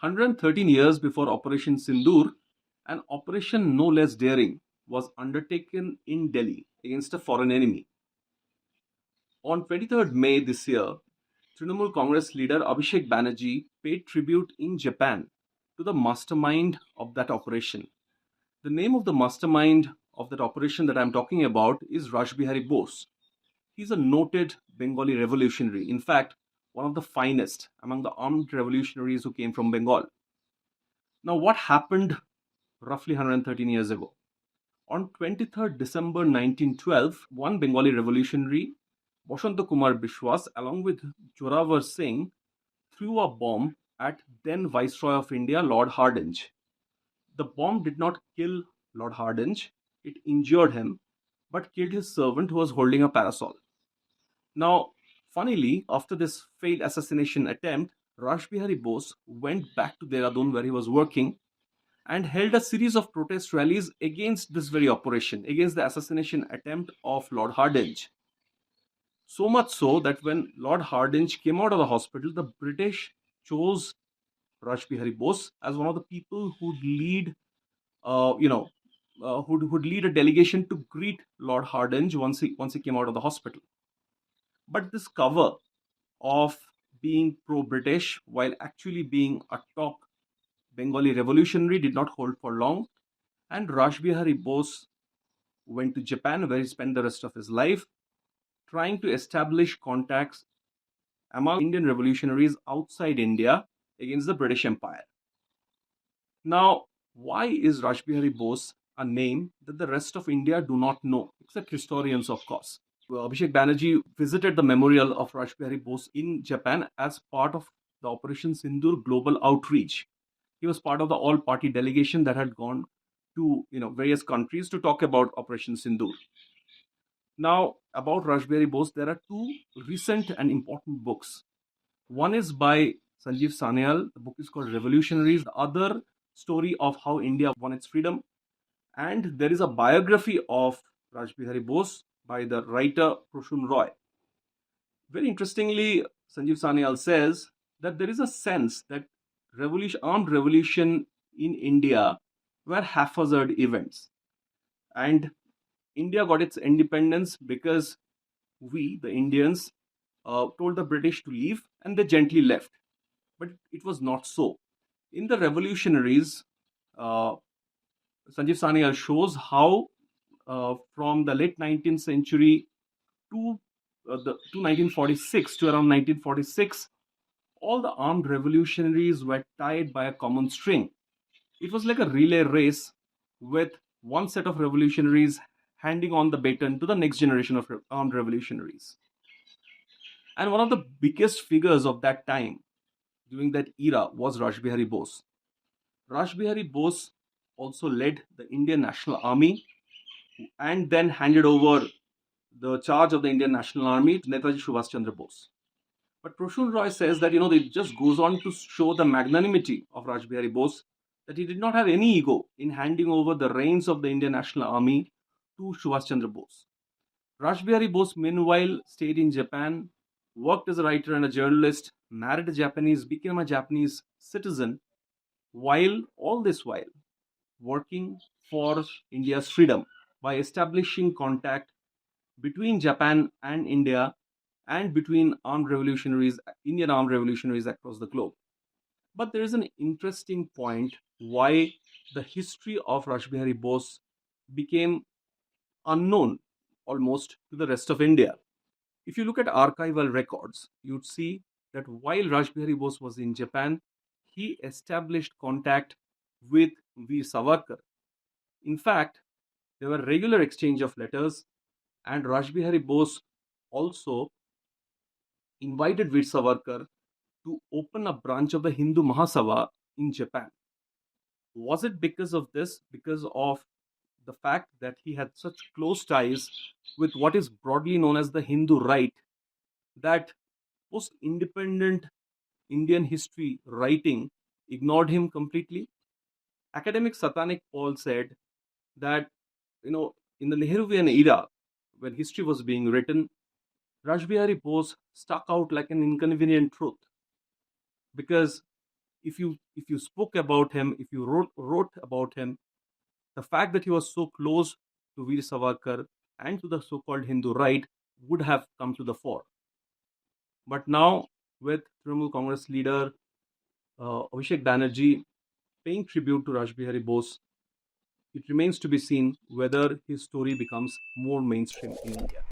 113 years before Operation Sindoor, an operation no less daring was undertaken in Delhi against a foreign enemy. On 23rd May this year, Trinamool Congress leader Abhishek Banerjee paid tribute in Japan to the mastermind of that operation. The name of the mastermind of that operation that I'm talking about is Rash Behari Bose. He's a noted Bengali revolutionary, in fact, one of the finest among the armed revolutionaries who came from Bengal. Now, what happened roughly 113 years ago? On 23rd December 1912, one Bengali revolutionary, Bashanta Kumar Bishwas, along with Joravar Singh, threw a bomb at then Viceroy of India, Lord Hardinge. The bomb did not kill Lord Hardinge, it injured him, but killed his servant who was holding a parasol. Now, funnily, after this failed assassination attempt, Rash Behari Bose went back to Dehradun where he was working and held a series of protest rallies against this very operation, against the assassination attempt of Lord Hardinge. So much so that when Lord Hardinge came out of the hospital, the British chose Rash Behari Bose as one of the people who'd lead, who'd lead a delegation to greet Lord Hardinge once he came out of the hospital. But this cover of being pro-British while actually being a top Bengali revolutionary did not hold for long, and Rash Behari Bose went to Japan where he spent the rest of his life trying to establish contacts among Indian revolutionaries outside India against the British Empire. Now, why is Rash Behari Bose a name that the rest of India do not know, except historians, of course? Abhishek Banerjee visited the memorial of Rash Behari Bose in Japan as part of the Operation Sindoor global outreach. He was part of the all-party delegation that had gone to various countries to talk about Operation Sindoor. Now, about Rash Behari Bose, there are two recent and important books. One is by Sanjeev Sanyal. The book is called Revolutionaries. The other, Story of How India Won Its Freedom. And there is a biography of Rash Behari Bose by the writer Proshun Roy. Very interestingly, Sanjeev Sanyal says that there is a sense that armed revolution in India were haphazard events. And India got its independence because we, the Indians, told the British to leave and they gently left. But it was not so. In the revolutionaries, Sanjeev Sanyal shows how from the late 19th century to 1946 to around 1946, all the armed revolutionaries were tied by a common string. It was like a relay race with one set of revolutionaries handing on the baton to the next generation of armed revolutionaries. And one of the biggest figures of that time, during that era, was Rash Behari Bose. Rash Behari Bose also led the Indian National Army and then handed over the charge of the Indian National Army to Netaji Subhash Chandra Bose. But Proshun Roy says that, it just goes on to show the magnanimity of Rash Behari Bose, that he did not have any ego in handing over the reins of the Indian National Army to Subhash Chandra Bose. Rash Behari Bose, meanwhile, stayed in Japan, worked as a writer and a journalist, married a Japanese, became a Japanese citizen, all this while working for India's freedom by establishing contact between Japan and India and between Indian armed revolutionaries across the globe. But there is an interesting point why the history of Rash Behari Bose became unknown almost to the rest of India. If you look at archival records, you'd see that while Rash Behari Bose was in Japan, he established contact with Veer Savarkar. In fact, there were regular exchange of letters, and Rash Behari Bose also invited Veer Savarkar to open a branch of the Hindu Mahasabha in Japan. Was it because of this? Because of the fact that he had such close ties with what is broadly known as the Hindu right, that post-independent Indian history writing ignored him completely? Academic Satanik Paul said that, in the Nehruvian era, when history was being written, Rash Behari Bose stuck out like an inconvenient truth. Because if you spoke about him, if you wrote about him, the fact that he was so close to Veer Savarkar and to the so-called Hindu right would have come to the fore. But now, with Trinamool Congress leader Abhishek Banerjee paying tribute to Rash Behari Bose, it remains to be seen whether his story becomes more mainstream in India.